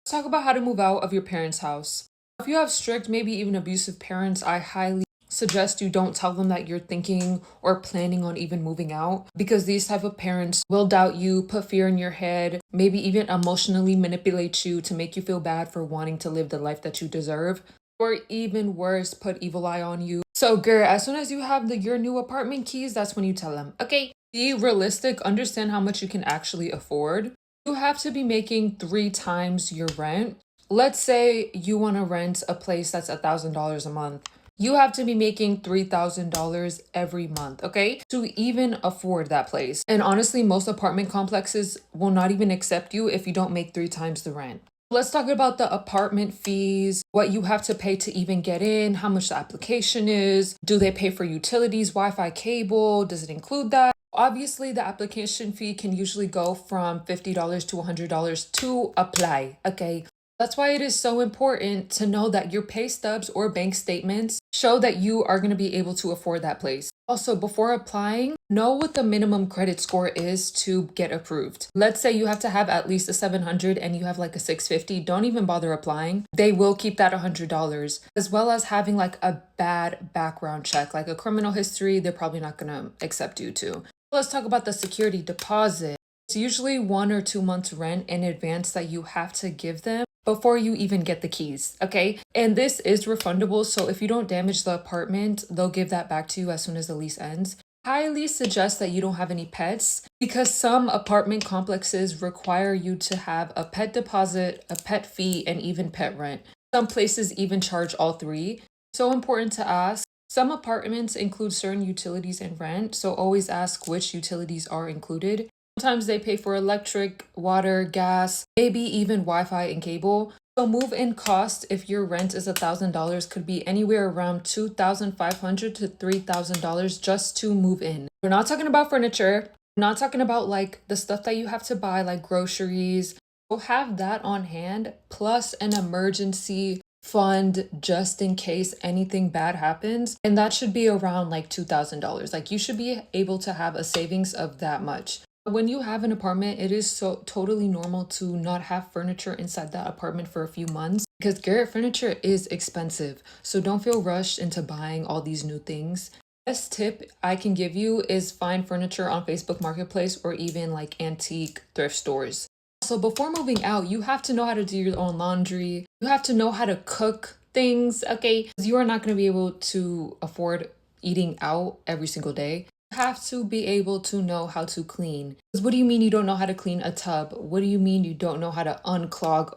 Talk about how to move out of your parents' house. If you have strict, maybe even abusive parents, I highly suggest you don't tell them that you're thinking or planning on even moving out, because these type of parents will doubt you, put fear in your head, maybe even emotionally manipulate you to make you feel bad for wanting to live the life that you deserve, or even worse, put evil eye on you. So girl, as soon as you have your new apartment keys, that's when you tell them, okay, be realistic, understand how much you can actually afford. You have to be making 3 times your rent. Let's say you want to rent a place that's $1,000 a month. You have to be making $3,000 every month, okay? To even afford that place. And honestly, most apartment complexes will not even accept you if you don't make 3 times the rent. Let's talk about the apartment fees, what you have to pay to even get in, how much the application is. Do they pay for utilities, Wi-Fi cable? Does it include that? Obviously, the application fee can usually go from $50 to $100 to apply, okay? That's why it is so important to know that your pay stubs or bank statements show that you are going to be able to afford that place. Also, before applying, know what the minimum credit score is to get approved. Let's say you have to have at least a 700 and you have like a 650. Don't even bother applying. They will keep that $100, as well as having like a bad background check, like a criminal history. They're probably not going to accept you to. Let's talk about the security deposit. It's usually 1 or 2 months rent in advance that you have to give them before you even get the keys, okay? And this is refundable, so if you don't damage the apartment, they'll give that back to you as soon as the lease ends. Highly suggest that you don't have any pets, because some apartment complexes require you to have a pet deposit, a pet fee, and even pet rent. Some places even charge all three. So important to ask. Some apartments include certain utilities and rent, so always ask which utilities are included. Sometimes they pay for electric, water, gas, maybe even Wi-Fi and cable. So move-in cost, if your rent is $1,000, could be anywhere around $2,500 to $3,000 just to move in. We're not talking about furniture. We're not talking about like the stuff that you have to buy, like groceries. So have that on hand, plus an emergency fund just in case anything bad happens. And that should be around like $2,000. Like you should be able to have a savings of that much. When you have an apartment, it is so totally normal to not have furniture inside that apartment for a few months, because Garrett furniture is expensive. So don't feel rushed into buying all these new things. Best tip I can give you is find furniture on Facebook Marketplace or even like antique thrift stores. So before moving out, you have to know how to do your own laundry. You have to know how to cook things, okay? Because you are not going to be able to afford eating out every single day. You have to be able to know how to clean. Because what do you mean you don't know how to clean a tub? What do you mean you don't know how to unclog a